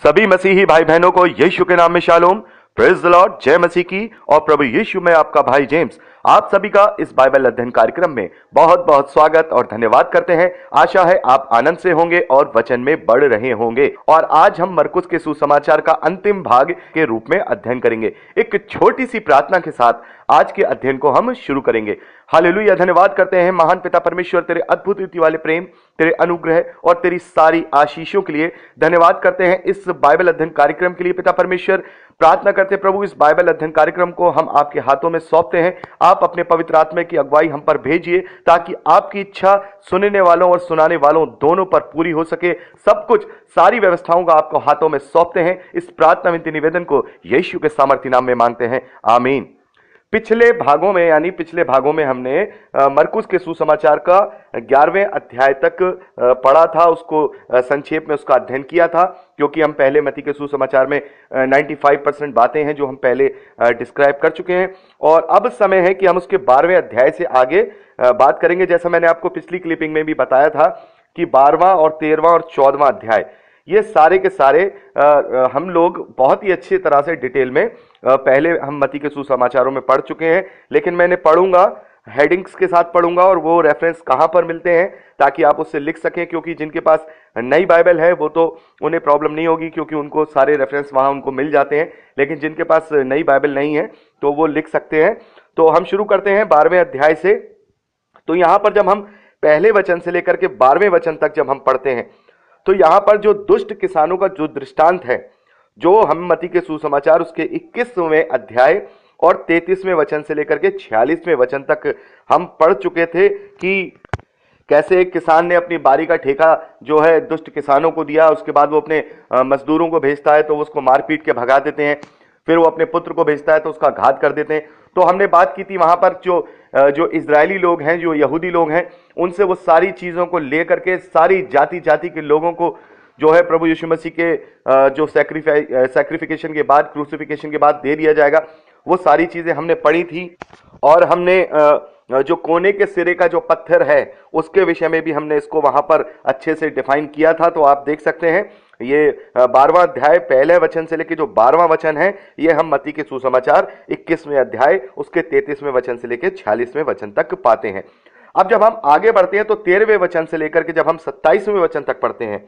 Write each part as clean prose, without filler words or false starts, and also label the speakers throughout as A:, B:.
A: सभी मसीही भाई बहनों को यीशु के नाम में शालोम, प्रेज द लॉर्ड, जय मसीह की। और प्रभु यीशु में आपका भाई जेम्स आप सभी का इस बाइबल अध्ययन कार्यक्रम में बहुत बहुत स्वागत और धन्यवाद करते हैं। आशा है आप आनंद से होंगे और वचन में बढ़ रहे होंगे। और आज हम मरकुस के सुसमाचार का अंतिम भाग के रूप में अध्ययन करेंगे। एक छोटी सी प्रार्थना के साथ आज के अध्ययन को हम शुरू करेंगे। हालेलुया, धन्यवाद करते हैं महान पिता परमेश्वर तेरे अद्भुत रीति वाले प्रेम, तेरे अनुग्रह और तेरी सारी आशीषों के लिए। धन्यवाद करते हैं इस बाइबल अध्ययन कार्यक्रम के लिए पिता परमेश्वर। प्रार्थना करते प्रभु इस बाइबल अध्ययन कार्यक्रम को हम आपके हाथों में सौंपते हैं। आप अपने पवित्र आत्मा की अगुवाई हम पर भेजिए ताकि आपकी इच्छा सुनने वालों और सुनाने वालों दोनों पर पूरी हो सके। सब कुछ, सारी व्यवस्थाओं का आपको हाथों में सौंपते हैं। इस प्रार्थना विनती निवेदन को यीशु के सामर्थी नाम में मांगते हैं, आमीन। पिछले भागों में हमने मरकुस के सुसमाचार का 11वें अध्याय तक पढ़ा था। उसको संक्षेप में उसका अध्ययन किया था, क्योंकि हम पहले मत्ती के सुसमाचार में 95% बातें हैं जो हम पहले डिस्क्राइब कर चुके हैं। और अब समय है कि हम उसके 12वें अध्याय से आगे बात करेंगे। जैसा मैंने आपको पिछली क्लिपिंग में भी बताया था कि 12वां और 13वां और 14वां अध्याय, ये सारे के सारे हम लोग बहुत ही अच्छी तरह से डिटेल में पहले हम मत्ती के सुसमाचारों में पढ़ चुके हैं। लेकिन मैंने पढ़ूंगा, हेडिंग्स के साथ पढ़ूंगा, और वो रेफरेंस कहाँ पर मिलते हैं ताकि आप उससे लिख सकें। क्योंकि जिनके पास नई बाइबल है वो तो उन्हें प्रॉब्लम नहीं होगी, क्योंकि उनको सारे रेफरेंस वहाँ उनको मिल जाते हैं। लेकिन जिनके पास नई बाइबल नहीं है तो वो लिख सकते हैं। तो हम शुरू करते हैं 12वें अध्याय से। तो यहाँ पर जब हम पहले वचन से लेकर के 12वें वचन तक जब हम पढ़ते हैं तो यहाँ पर जो दुष्ट किसानों का जो दृष्टांत है, जो हम मत्ती के सुसमाचार उसके 21वें अध्याय और 33वें वचन से लेकर के 46वें वचन तक हम पढ़ चुके थे कि कैसे एक किसान ने अपनी बारी का ठेका जो है दुष्ट किसानों को दिया। उसके बाद वो अपने मजदूरों को भेजता है तो वो उसको मार पीट के भगा देते हैं। फिर वो अपने पुत्र को भेजता है तो उसका घात कर देते हैं। तो हमने बात की थी वहां पर जो इजरायली लोग हैं, जो यहूदी लोग हैं, उनसे वो सारी चीजों को लेकर के सारी जाति जाति के लोगों को जो है प्रभु यीशु मसीह के जो सैक्रिफिकेशन के बाद, क्रूसिफिकेशन के बाद दे दिया जाएगा। वो सारी चीजें हमने पढ़ी थी। और हमने जो कोने के सिरे का जो पत्थर है उसके विषय में भी हमने इसको वहां पर अच्छे से डिफाइन किया था। तो आप देख सकते हैं ये 12वां अध्याय पहले वचन से लेकर जो 12वां वचन है, ये हम मत्ती के सुसमाचार 21वें अध्याय उसके 33वें वचन से लेकर 46वें वचन तक पाते हैं। अब जब हम आगे बढ़ते हैं तो 13वें वचन से लेकर के जब हम 27वें वचन तक पढ़ते हैं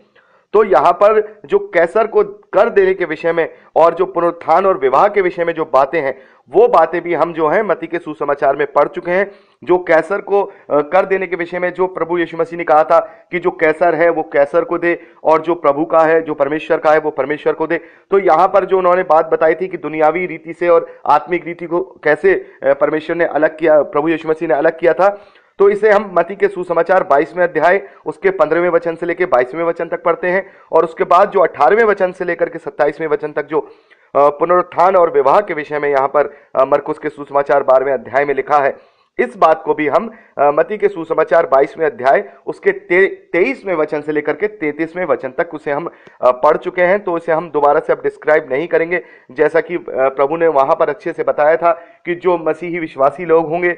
A: तो यहां पर जो कैसर को कर देने के विषय में और जो पुनरुत्थान और विवाह के विषय में जो बातें हैं, वो बातें भी हम जो है मत्ती के सुसमाचार में पढ़ चुके हैं। जो कैसर को कर देने के विषय में जो प्रभु यीशु मसीह ने कहा था कि जो कैसर है वो कैसर को दे और जो प्रभु का है, जो परमेश्वर का है, वो परमेश्वर को दे। तो यहां पर जो उन्होंने बात बताई थी कि दुनियावी रीति से और आत्मिक रीति को कैसे परमेश्वर ने अलग किया, प्रभु यीशु मसीह ने अलग किया था। तो इसे हम मत्ती के सुसमाचार 22वें अध्याय उसके 15वें वचन से लेकर 22वें वचन तक पढ़ते हैं। और उसके बाद जो 18वें वचन से लेकर के 27वें वचन तक जो पुनरुत्थान और विवाह के विषय में यहाँ पर मरकुस के सुसमाचार 12वें अध्याय में लिखा है, इस बात को भी हम मत्ती के सुसमाचार 22वें अध्याय उसके 23वें वचन से लेकर के 33वें वचन तक उसे हम पढ़ चुके हैं। तो इसे हम दोबारा से अब डिस्क्राइब नहीं करेंगे। जैसा कि प्रभु ने वहां पर अच्छे से बताया था कि जो मसीही विश्वासी लोग होंगे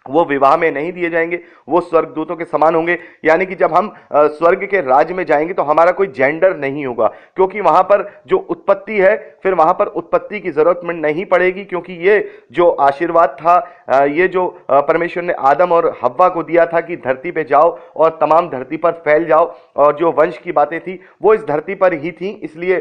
A: वो विवाह में नहीं दिए जाएंगे, वो स्वर्गदूतों के समान होंगे। यानी कि जब हम स्वर्ग के राज्य में जाएंगे तो हमारा कोई जेंडर नहीं होगा, क्योंकि वहां पर जो उत्पत्ति है, फिर वहां पर उत्पत्ति की जरूरत नहीं पड़ेगी। क्योंकि ये जो आशीर्वाद था, ये जो परमेश्वर ने आदम और हव्वा को दिया था कि धरती पे जाओ और तमाम धरती पर फैल जाओ, और जो वंश की बातें थी वो इस धरती पर ही थी, इसलिए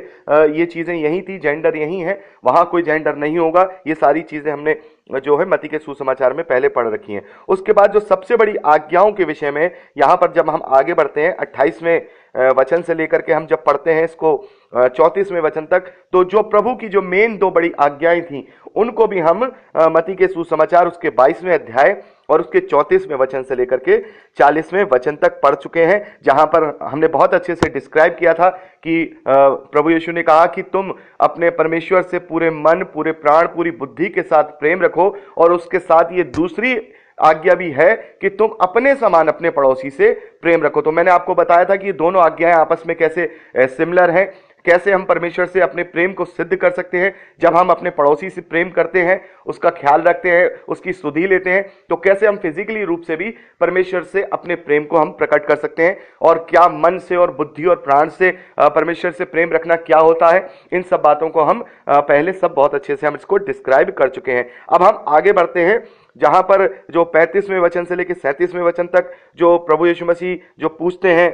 A: ये चीजें यही थी, जेंडर यही है, वहां कोई जेंडर नहीं होगा। ये सारी चीजें हमने जो है मत्ती के सुसमाचार में पहले पढ़ रखी हैं। उसके बाद जो सबसे बड़ी आज्ञाओं के विषय में यहां पर जब हम आगे बढ़ते हैं 28वें वचन से लेकर के हम जब पढ़ते हैं इसको 34वें वचन तक, तो जो प्रभु की जो मेन 2 बड़ी आज्ञाएं थी उनको भी हम मत्ती के सुसमाचार उसके 22वें अध्याय और उसके 34वें वचन से लेकर के 40वें वचन तक पढ़ चुके हैं। जहां पर हमने बहुत अच्छे से डिस्क्राइब किया था कि प्रभु यीशु ने कहा कि तुम अपने परमेश्वर से पूरे मन, पूरे प्राण, पूरी बुद्धि के साथ प्रेम रखो, और उसके साथ ये दूसरी आज्ञा भी है कि तुम अपने समान अपने पड़ोसी से प्रेम रखो। तो मैंने आपको बताया था कि ये दोनों आज्ञाएं आपस में कैसे सिमिलर हैं, कैसे हम परमेश्वर से अपने प्रेम को सिद्ध कर सकते हैं। जब हम अपने पड़ोसी से प्रेम करते हैं, उसका ख्याल रखते हैं, उसकी सुधि लेते हैं, तो कैसे हम फिजिकली रूप से भी परमेश्वर से अपने प्रेम को हम प्रकट कर सकते हैं। और क्या मन से और बुद्धि और प्राण से परमेश्वर से प्रेम रखना क्या होता है, इन सब बातों को हम पहले सब बहुत अच्छे से हम इसको डिस्क्राइब कर चुके हैं। अब हम आगे बढ़ते हैं, जहां पर जो 35वें वचन से लेकर 37वें वचन तक जो प्रभु यीशु मसीह जो पूछते हैं,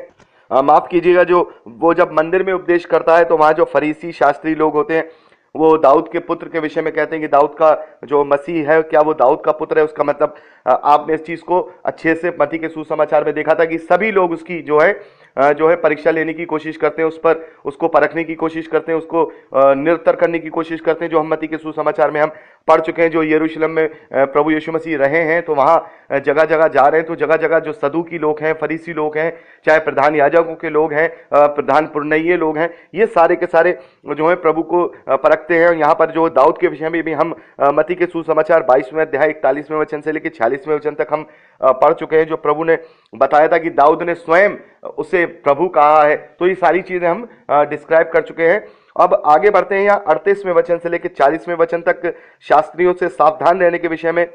A: माफ कीजिएगा, जो वो जब मंदिर में उपदेश करता है तो वहां जो फरीसी शास्त्री लोग होते हैं वो दाऊद के पुत्र के विषय में कहते हैं कि दाऊद का जो मसीह है, क्या वो दाऊद का पुत्र है। उसका मतलब आपने इस चीज को अच्छे से मत्ती के सुसमाचार में देखा था कि सभी लोग उसकी जो है परीक्षा लेने की कोशिश करते हैं, उस पर उसको परखने की कोशिश करते हैं, उसको निरतर करने की कोशिश करते हैं, जो हम मत्ती के सुसमाचार में हम पढ़ चुके हैं। जो यरूशलेम में प्रभु यीशु मसीह रहे हैं तो वहाँ जगह जगह जा रहे हैं, तो जगह जगह जो सदूकी लोग हैं, फरीसी लोग हैं, चाहे प्रधान याजकों के लोग हैं, प्रधान पुरनइये लोग हैं, ये सारे के सारे जो है प्रभु को परखते हैं। यहाँ पर जो दाऊद के विषय में भी हम मत्ती के सुसमाचार 22वें अध्याय 41वें वचन से लेकर 46वें वचन तक हम पढ़ चुके हैं, जो प्रभु ने बताया था कि दाऊद ने स्वयं उसे प्रभु कहा है। तो ये सारी चीजें हम डिस्क्राइब कर चुके हैं। अब आगे बढ़ते हैं, यहाँ 38वें वचन से लेकर 40वें वचन तक शास्त्रियों से सावधान रहने के विषय में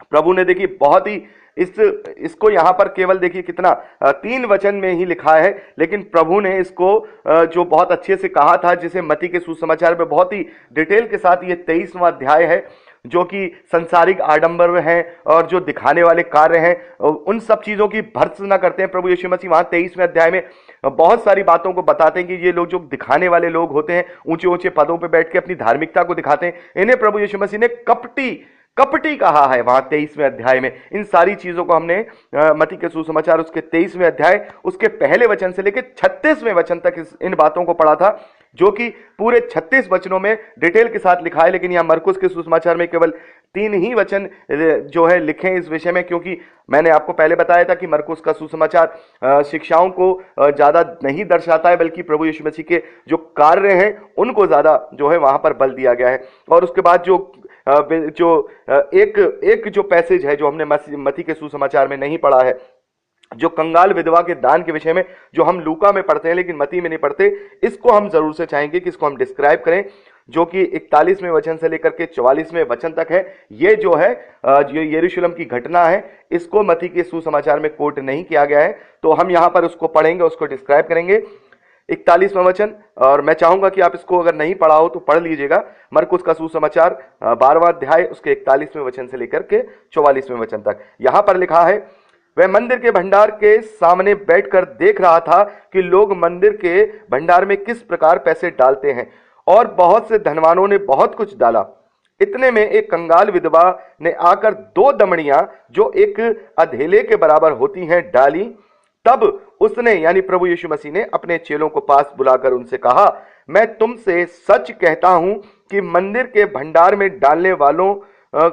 A: प्रभु ने देखिए बहुत ही इसको यहाँ पर केवल देखिए कितना 3 वचन में ही लिखा है, लेकिन प्रभु ने इसको जो बहुत अच्छे से कहा था, जिसे मत्ती के सुसमाचार में बहुत ही डिटेल के साथ ये 23वां अध्याय है, जो कि संसारिक आडंबर हैं और जो दिखाने वाले कार्य हैं उन सब चीजों की भर्त्सना करते हैं। प्रभु यीशु मसीह वहां 23वें अध्याय में बहुत सारी बातों को बताते हैं कि ये लोग जो दिखाने वाले लोग होते हैं, ऊंचे ऊंचे पदों पर बैठ के अपनी धार्मिकता को दिखाते हैं, इन्हें प्रभु यीशु मसीह ने कपटी कहा है वहां 23वें अध्याय में। इन सारी चीजों को हमने मत्ती के सुसमाचार उसके 23वें अध्याय उसके पहले वचन से लेकर 36वें वचन तक इन बातों को पढ़ा था, जो कि पूरे 36 वचनों में डिटेल के साथ लिखा है। लेकिन यहाँ मरकुस के सुसमाचार में केवल 3 ही वचन जो है लिखे हैं इस विषय में, क्योंकि मैंने आपको पहले बताया था कि मरकुस का सुसमाचार शिक्षाओं को ज्यादा नहीं दर्शाता है, बल्कि प्रभु यीशु मसीह के जो कार्य हैं उनको ज्यादा जो है वहां पर बल दिया गया है। और उसके बाद एक जो पैसेज है जो हमने मत्ती के सुसमाचार में नहीं पढ़ा है, जो कंगाल विधवा के दान के विषय में, जो हम लूका में पढ़ते हैं लेकिन मत्ती में नहीं पढ़ते, इसको हम जरूर से चाहेंगे कि इसको हम डिस्क्राइब करें, जो कि 41वें वचन से लेकर के 44वें वचन तक है। ये जो है जो यरूशलेम की घटना है, इसको मत्ती के सुसमाचार में कोट नहीं किया गया है, तो हम यहाँ पर उसको पढ़ेंगे, उसको डिस्क्राइब करेंगे। 41वां वचन, और मैं चाहूंगा कि आप इसको अगर नहीं पढ़ा हो तो पढ़ लीजिएगा। मरकुस का सुसमाचार 12वां अध्याय उसके 41वें वचन से लेकर के 44वें वचन तक। यहां पर लिखा है, वह मंदिर के भंडार के सामने बैठकर देख रहा था कि लोग मंदिर के भंडार में किस प्रकार पैसे डालते हैं, और बहुत से धनवानों ने बहुत कुछ डाला। इतने में एक कंगाल विधवा ने आकर 2 दमड़ियां जो एक अधेले के बराबर होती हैं डाली। तब उसने यानी प्रभु यीशु मसीह ने अपने चेलों को पास बुलाकर उनसे कहा, मैं तुमसे सच कहता हूं कि मंदिर के भंडार में डालने वालों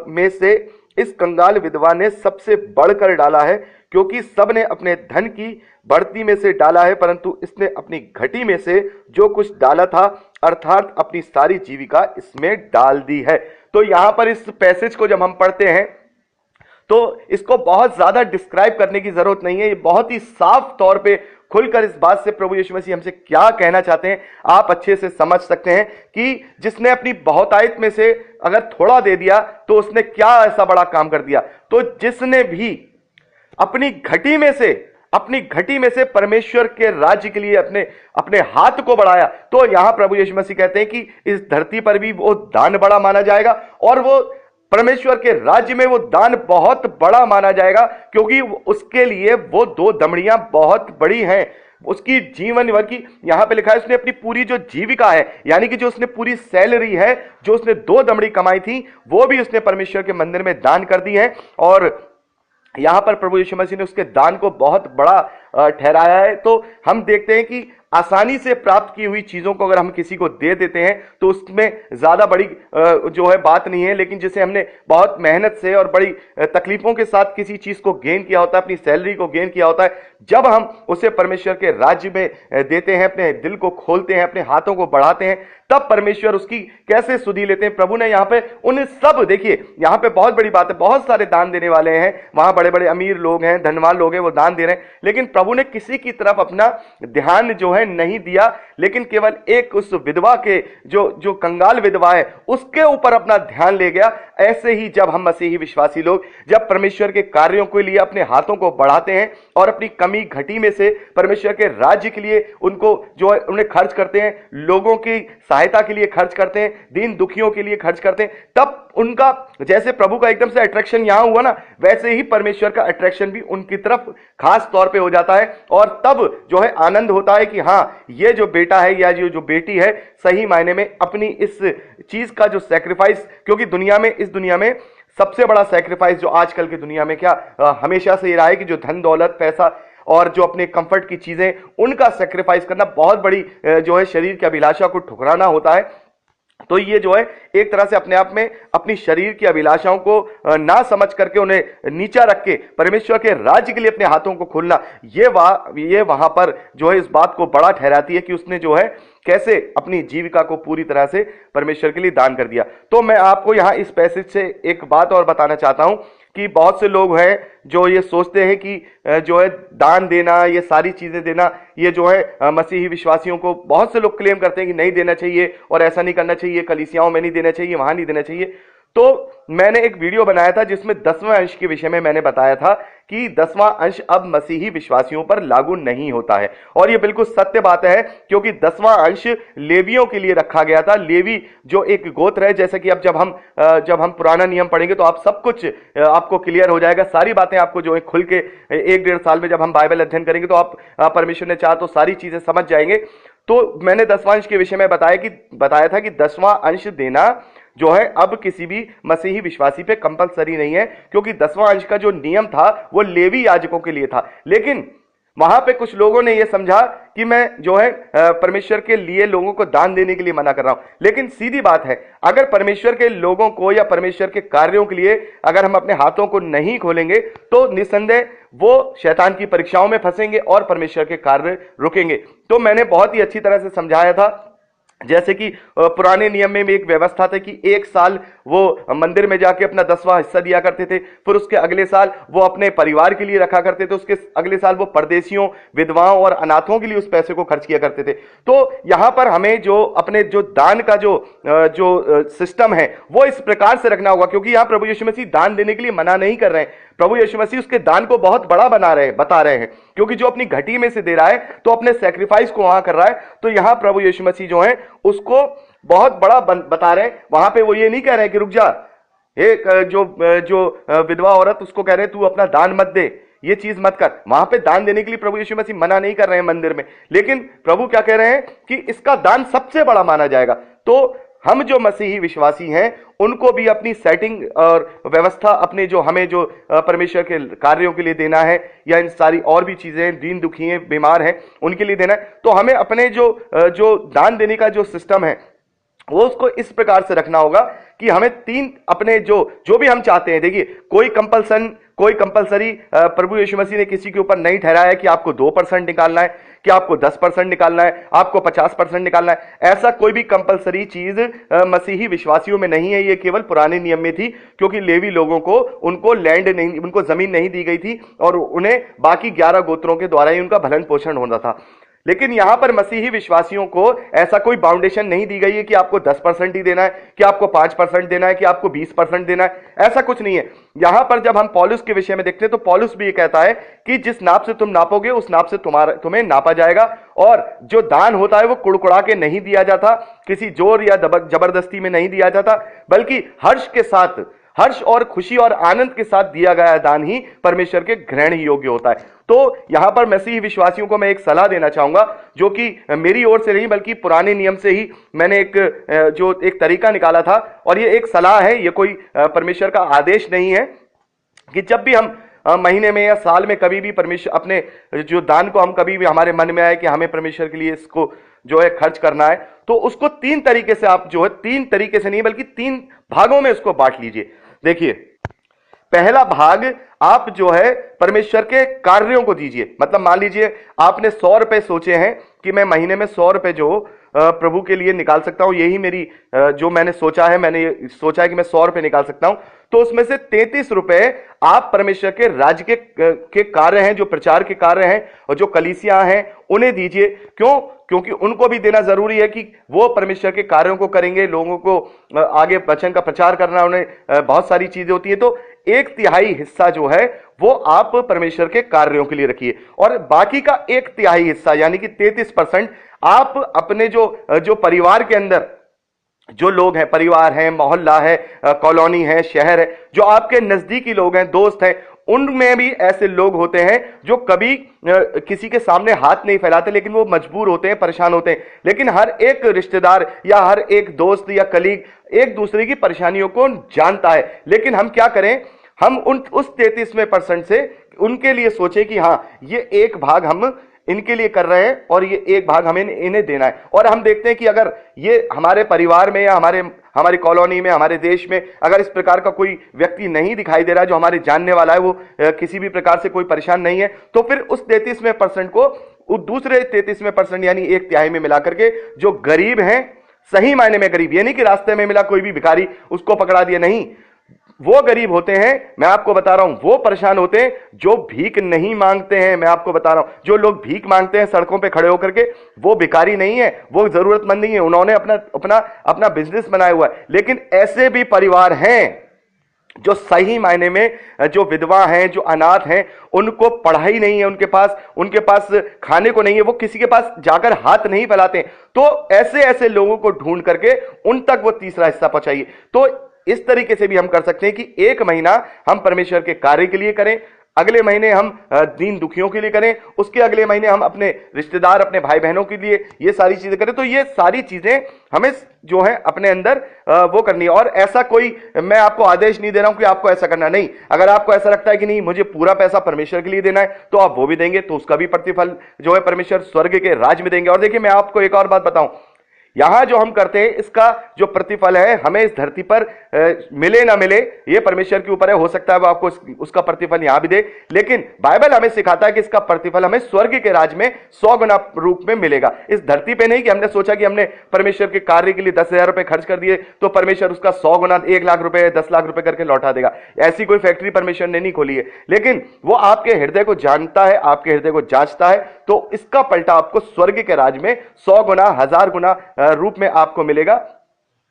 A: में से इस कंगाल विधवा ने सबसे बढ़कर डाला है, क्योंकि सबने अपने धन की बढ़ती में से डाला है, परंतु इसने अपनी घटी में से जो कुछ डाला था, अर्थात अपनी सारी जीविका इसमें डाल दी है। तो यहां पर इस पैसेज को जब हम पढ़ते हैं तो इसको बहुत ज्यादा डिस्क्राइब करने की जरूरत नहीं है। ये बहुत ही साफ तौर पे खुलकर इस बात से प्रभु यीशु मसीह हमसे क्या कहना चाहते हैं आप अच्छे से समझ सकते हैं कि जिसने अपनी बहुतायत में से अगर थोड़ा दे दिया तो उसने क्या ऐसा बड़ा काम कर दिया। तो जिसने भी अपनी घटी में से परमेश्वर के राज्य के लिए अपने हाथ को बढ़ाया, तो यहां प्रभु यीशु मसीह कहते हैं कि इस धरती पर भी वो दान बड़ा माना जाएगा, और वो परमेश्वर के राज्य में वो दान बहुत बड़ा माना जाएगा, क्योंकि उसके लिए वो 2 दमड़ियां बहुत बड़ी हैं। उसकी जीवन भर की, यहां पे लिखा है, उसने अपनी पूरी जो जीविका है, यानी कि जो उसने पूरी सैलरी है, जो उसने 2 दमड़ी कमाई थी, वो भी उसने परमेश्वर के मंदिर में दान कर दी है। और यहां पर प्रभु यीशु मसीह ने उसके दान को बहुत बड़ा ठहराया है। तो हम देखते हैं कि आसानी से प्राप्त की हुई चीजों को अगर हम किसी को दे देते हैं तो उसमें ज्यादा बड़ी जो है बात नहीं है, लेकिन जिसे हमने बहुत मेहनत से और बड़ी तकलीफों के साथ किसी चीज को गेन किया होता है, अपनी सैलरी को गेन किया होता है, जब हम उसे परमेश्वर के राज्य में देते हैं, अपने दिल को खोलते हैं, अपने हाथों को बढ़ाते हैं, तब परमेश्वर उसकी कैसे सुधि लेते हैं। प्रभु ने यहाँ पे उन सब, देखिए यहाँ पे बहुत बड़ी बात है, बहुत सारे दान देने वाले हैं, वहां बड़े बड़े अमीर लोग हैं, धनवान लोग हैं, वो दान दे रहे हैं, लेकिन प्रभु ने किसी की तरफ अपना ध्यान जो है नहीं दिया, लेकिन केवल एक उस विधवा के जो कंगाल विधवा है उसके ऊपर अपना ध्यान ले गया। ऐसे ही जब हम मसीही विश्वासी लोग जब परमेश्वर के कार्यों के लिए अपने हाथों को बढ़ाते हैं और अपनी कमी घटी में से परमेश्वर के राज्य के लिए उनको जो है उन्हें खर्च करते हैं, लोगों की सहायता के लिए खर्च करते हैं, दीन दुखियों के लिए खर्च करते हैं, तब उनका जैसे प्रभु का एकदम से अट्रैक्शन यहां हुआ ना, वैसे ही परमेश्वर का अट्रैक्शन भी उनकी तरफ खास तौर पे हो जाता है। और तब जो है आनंद होता है कि हां, ये जो बेटा है या जो बेटी है सही मायने में अपनी इस चीज का जो सैक्रिफाइस, क्योंकि इस दुनिया में सबसे बड़ा सैक्रिफाइस जो आजकल की दुनिया में हमेशा से ये रहा है कि जो धन दौलत पैसा और जो अपने कंफर्ट की चीजें उनका सैक्रिफाइस करना बहुत बड़ी जो है शरीर की अभिलाषा को ठुकराना होता है। तो ये जो है एक तरह से अपने आप में अपनी शरीर की अभिलाषाओं को ना समझ करके उन्हें नीचा रख के परमेश्वर के राज्य के लिए अपने हाथों को खोलना, ये वहां पर जो है इस बात को बड़ा ठहराती है कि उसने जो है कैसे अपनी जीविका को पूरी तरह से परमेश्वर के लिए दान कर दिया। तो मैं आपको यहां इस पैसेज से एक बात और बताना चाहता हूं कि बहुत से लोग हैं जो ये सोचते हैं कि जो है दान देना, ये सारी चीजें देना, ये जो है मसीही विश्वासियों को बहुत से लोग क्लेम करते हैं कि नहीं देना चाहिए और ऐसा नहीं करना चाहिए, कलीसियाओं में नहीं देना चाहिए, वहां नहीं देना चाहिए। तो मैंने एक वीडियो बनाया था जिसमें 10वां अंश के विषय में मैंने बताया था कि 10वां अंश अब मसीही विश्वासियों पर लागू नहीं होता है, और यह बिल्कुल सत्य बात है, क्योंकि 10वां अंश लेवियों के लिए रखा गया था। लेवी जो एक गोत्र है, जैसे कि अब जब हम पुराना नियम पढ़ेंगे तो आप सब कुछ आपको क्लियर हो जाएगा, सारी बातें आपको जो है खुल के 1-1.5 साल में जब हम बाइबल अध्ययन करेंगे तो आप परमेश्वर ने चाहा तो सारी चीजें समझ जाएंगे। तो मैंने 10वां अंश के विषय में बताया था कि 10वां अंश देना जो है अब किसी भी मसीही विश्वासी पे कंपलसरी नहीं है, क्योंकि 10वां अंश का जो नियम था वो लेवी याजकों के लिए था। लेकिन वहां पे कुछ लोगों ने यह समझा कि मैं जो है परमेश्वर के लिए लोगों को दान देने के लिए मना कर रहा हूं। लेकिन सीधी बात है, अगर परमेश्वर के लोगों को या परमेश्वर के कार्यों के लिए अगर हम अपने हाथों को नहीं खोलेंगे तो निस्संदेह वो शैतान की परीक्षाओं में फंसेंगे और परमेश्वर के कार्य रुकेंगे। तो मैंने बहुत ही अच्छी तरह से समझाया था, जैसे कि पुराने नियम में एक व्यवस्था था कि 1 साल वो मंदिर में जाके अपना 10वां हिस्सा दिया करते थे, फिर उसके अगले साल वो अपने परिवार के लिए रखा करते थे, उसके अगले साल वो परदेशियों, विधवाओं और अनाथों के लिए उस पैसे को खर्च किया करते थे। तो यहां पर हमें जो अपने जो दान का जो सिस्टम है वो इस प्रकार से रखना होगा, क्योंकि यहां प्रभु यीशु मसीह दान देने के लिए मना नहीं कर रहे हैं। प्रभु यीशु मसीह उसके दान को बहुत बड़ा बता रहे हैं, क्योंकि जो अपनी घटी में से दे रहा है तो अपने सैक्रिफाइस को वहां कर रहा है। तो यहां प्रभु यीशु मसीह जो है उसको बहुत बड़ा बता रहे हैं। वहां पे वो ये नहीं कह रहे हैं कि रुक जा, एक जो विधवा औरत उसको कह रहे हैं तू अपना दान मत दे, ये चीज मत कर। वहां पे दान देने के लिए प्रभु यीशु मसीह मना नहीं कर रहे हैं मंदिर में, लेकिन प्रभु क्या कह रहे हैं कि इसका दान सबसे बड़ा माना जाएगा। तो हम जो मसीही विश्वासी हैं उनको भी अपनी सेटिंग और व्यवस्था अपने जो हमें जो परमेश्वर के कार्यों के लिए देना है या इन सारी और भी चीजें, दीन दुखी हैं, बीमार हैं, उनके लिए देना है, तो हमें अपने जो दान देने का जो सिस्टम है वो उसको इस प्रकार से रखना होगा कि हमें 3 अपने जो भी हम चाहते हैं। देखिए, कोई कंपलसरी प्रभु यीशु मसीह ने किसी के ऊपर नहीं ठहराया कि आपको 2% निकालना है, कि आपको 10% निकालना है, आपको 50% निकालना है। ऐसा कोई भी कंपलसरी चीज मसीही विश्वासियों में नहीं है। ये केवल पुराने नियम में थी, क्योंकि लेवी लोगों को उनको जमीन नहीं दी गई थी और उन्हें बाकी 11 गोत्रों के द्वारा ही उनका भरण पोषण होना था। लेकिन यहां पर मसीही विश्वासियों को ऐसा कोई बाउंडेशन नहीं दी गई है कि आपको 10% ही देना है, कि आपको 5% देना है, कि आपको 20% देना है, ऐसा कुछ नहीं है। यहां पर जब हम पौलुस के विषय में देखते हैं तो पौलुस भी ये कहता है कि जिस नाप से तुम नापोगे उस नाप से तुम्हें नापा जाएगा। और जो दान होता है वो कुड़कुड़ा के नहीं दिया जाता, किसी जोर या जबरदस्ती में नहीं दिया जाता, बल्कि हर्ष और खुशी और आनंद के साथ दिया गया दान ही परमेश्वर के ग्रहण योग्य होता है। तो यहां पर मसीही विश्वासियों को मैं एक सलाह देना चाहूंगा, जो कि मेरी ओर से नहीं बल्कि पुराने नियम से ही मैंने एक तरीका निकाला था, और ये एक सलाह है, ये कोई परमेश्वर का आदेश नहीं है कि जब भी हम महीने में या साल में कभी भी परमेश्वर अपने जो दान को हम कभी भी हमारे मन में आए कि हमें परमेश्वर के लिए इसको जो है खर्च करना है, तो उसको 3 तरीके से आप जो है 3 तरीके से नहीं बल्कि 3 भागों में उसको बांट लीजिए। देखिए, पहला भाग आप जो है परमेश्वर के कार्यों को दीजिए। मतलब मान लीजिए आपने 100 रुपए सोचे हैं कि मैं महीने में 100 रुपए जो प्रभु के लिए निकाल सकता हूं, यही मेरी जो मैंने सोचा है, मैंने सोचा है कि मैं 100 रुपए निकाल सकता हूं, तो उसमें से 33 रुपए आप परमेश्वर के राज्य के कार्य हैं, जो प्रचार के कार्य हैं और जो कलीसियां हैं उन्हें दीजिए। क्यों? क्योंकि उनको भी देना जरूरी है कि वो परमेश्वर के कार्यों को करेंगे, लोगों को आगे वचन का प्रचार करना, उन्हें बहुत सारी चीजें होती है। तो 1/3 हिस्सा जो है वो आप परमेश्वर के कार्यों के लिए रखिए, और बाकी का 1/3 हिस्सा यानी कि 33% आप अपने जो परिवार के अंदर जो लोग हैं, परिवार है, मोहल्ला है, कॉलोनी है, शहर है, जो आपके नजदीकी लोग हैं, दोस्त हैं, उनमें भी ऐसे लोग होते हैं जो कभी किसी के सामने हाथ नहीं फैलाते, लेकिन वो मजबूर होते हैं, परेशान होते हैं। लेकिन हर एक रिश्तेदार या हर एक दोस्त या कलीग एक दूसरे की परेशानियों को जानता है। लेकिन हम क्या करें, हम उस 33% से उनके लिए सोचे कि हां ये एक भाग हम इनके लिए कर रहे हैं और ये एक भाग हमें इन्हें देना है। और हम देखते हैं कि अगर ये हमारे परिवार में या हमारी कॉलोनी में, हमारे देश में अगर इस प्रकार का कोई व्यक्ति नहीं दिखाई दे रहा है जो हमारे जानने वाला है, वो किसी भी प्रकार से कोई परेशान नहीं है, तो फिर उस 33% को उस दूसरे 33% यानी 1/3 में मिला करके जो गरीब हैं, सही मायने में गरीब, ये नहीं कि रास्ते में मिला कोई भी भिखारी उसको पकड़ा दिया, नहीं, वो गरीब होते हैं, मैं आपको बता रहा हूं, वो परेशान होते हैं जो भीख नहीं मांगते हैं। मैं आपको बता रहा हूं, जो लोग भीख मांगते हैं सड़कों पे खड़े होकर के, वो भिखारी नहीं है, वो जरूरतमंद नहीं है, उन्होंने अपना बिजनेस बनाया हुआ है। लेकिन ऐसे भी परिवार हैं जो सही मायने में जो विधवा हैं, जो अनाथ हैं, उनको पढ़ाई नहीं है, उनके पास खाने को नहीं है, वो किसी के पास जाकर हाथ नहीं फैलाते। तो ऐसे ऐसे लोगों को ढूंढ करके उन तक वो तीसरा हिस्सा पहुंचाइए। तो इस तरीके से भी हम कर सकते हैं कि एक महीना हम परमेश्वर के कार्य के लिए करें, अगले महीने हम दीन दुखियों के लिए करें, उसके अगले महीने हम अपने रिश्तेदार, अपने भाई बहनों के लिए ये सारी चीजें करें। तो ये सारी चीजें हमें जो है अपने अंदर वो करनी है। और ऐसा कोई मैं आपको आदेश नहीं दे रहा हूं कि आपको ऐसा करना, नहीं। अगर आपको ऐसा लगता है कि नहीं मुझे पूरा पैसा परमेश्वर के लिए देना है, तो आप वो भी देंगे, तो उसका भी प्रतिफल जो है परमेश्वर स्वर्ग के राज में देंगे। और देखिए मैं आपको एक और बात बताऊं, यहां जो हम करते हैं इसका जो प्रतिफल है हमें इस धरती पर मिले ना मिले, ये परमेश्वर के ऊपर है। हो सकता है वो आपको उसका प्रतिफल यहां भी दे, लेकिन बाइबल हमें सिखाता है कि इसका प्रतिफल हमें स्वर्ग के राज में 100 गुना रूप में मिलेगा। इस धरती पे नहीं कि हमने सोचा कि हमने परमेश्वर के कार्य के लिए 10,000 रुपए खर्च कर दिए तो परमेश्वर उसका 100 गुना 1 लाख रुपए 10 लाख रुपए करके लौटा देगा। ऐसी कोई फैक्ट्री परमेश्वर ने नहीं खोली है, लेकिन वो आपके हृदय को जानता है, आपके हृदय को जांचता है, तो इसका पलटा आपको स्वर्ग के राज में 100 गुना 1000 गुना रूप में आपको मिलेगा।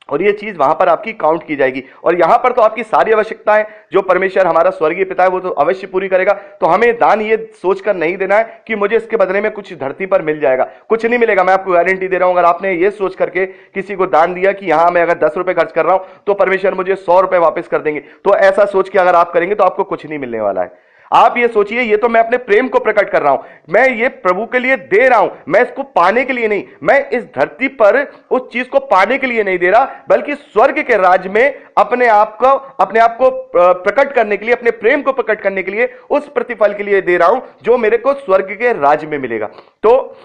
A: और ये चीज वहां पर आपकी काउंट की जाएगी। और यहां पर तो आपकी सारी आवश्यकताएं जो परमेश्वर हमारा स्वर्गीय पिता है वो तो अवश्य पूरी करेगा। तो हमें दान ये सोचकर नहीं देना है कि मुझे इसके बदले में कुछ धरती पर मिल जाएगा, कुछ नहीं मिलेगा। मैं आपको गारंटी दे रहा हूं, अगर आपने ये सोच करके किसी को दान दिया कि यहां मैं अगर 10 रुपए खर्च कर रहा हूं तो परमेश्वर मुझे 100 रुपए वापस कर देंगे, तो ऐसा सोच के अगर आप करेंगे तो आपको कुछ नहीं मिलने वाला है। आप ये सोचिए, ये तो मैं अपने प्रेम को प्रकट कर रहा हूं, मैं ये प्रभु के लिए दे रहा हूं, मैं इसको पाने के लिए नहीं, मैं इस धरती पर उस चीज को पाने के लिए नहीं दे रहा, बल्कि स्वर्ग के राज में अपने आप को प्रकट करने के लिए, अपने प्रेम को प्रकट करने के लिए, उस प्रतिफल के लिए दे रहा हूं जो मेरे को स्वर्ग के राज में मिलेगा। तो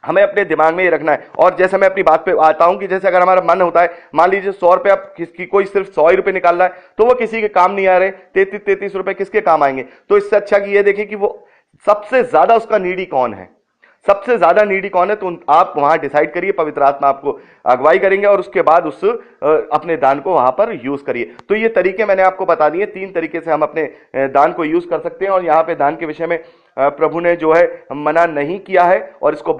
A: हमें अपने दिमाग में ये रखना है। और जैसे मैं अपनी बात पे आता हूं कि जैसे अगर हमारा मन होता है, मान लीजिए 100 रुपए, आप किसकी कोई सिर्फ 100 ही रुपए निकाल रहा है तो वो किसी के काम नहीं आ रहे, 33 रुपए किसके काम आएंगे। तो इससे अच्छा कि ये देखें कि वो सबसे ज्यादा उसका नीडी कौन है, सबसे ज्यादा नीडी कौन है, तो आप वहां डिसाइड करिए, पवित्र आत्मा आपको अगुवाई करेंगे और उसके बाद उस अपने दान को वहां पर यूज करिए। तो ये तरीके मैंने आपको बता दिए, 3 तरीके से हम अपने दान को यूज कर सकते हैं। और यहाँ पे दान के विषय में प्रभु ने जो है मना नहीं किया है, और इसको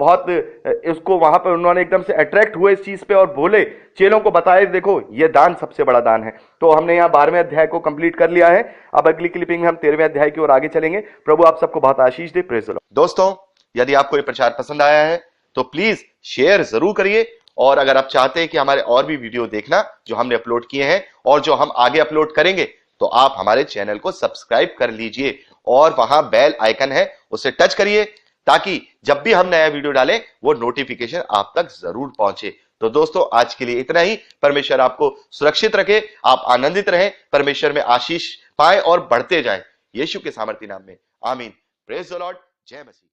A: वहां पर उन्होंने एकदम से अट्रैक्ट हुए इस चीज पे और बोले, चेलों को बताए, देखो ये दान सबसे बड़ा दान है। तो हमने यहाँ 12वें अध्याय को कंप्लीट कर लिया है। अब अगली क्लिपिंग में हम 13वें अध्याय की ओर आगे चलेंगे। प्रभु आप सबको बहुत आशीष दे। Praise the Lord. दोस्तों, यदि आपको ये प्रचार पसंद आया है तो प्लीज शेयर जरूर करिए। और अगर आप चाहते हैं कि हमारे और भी वीडियो देखना जो हमने अपलोड किए हैं और जो हम आगे अपलोड करेंगे, तो आप हमारे चैनल को सब्सक्राइब कर लीजिए और वहां बेल आइकन है उसे टच करिए, ताकि जब भी हम नया वीडियो डालें वो नोटिफिकेशन आप तक जरूर पहुंचे। तो दोस्तों, आज के लिए इतना ही। परमेश्वर आपको सुरक्षित रखे, आप आनंदित रहें, परमेश्वर में आशीष पाए और बढ़ते जाएं, यीशु के सामर्थ्य नाम में, आमीन। Praise the Lord. जय मसीह।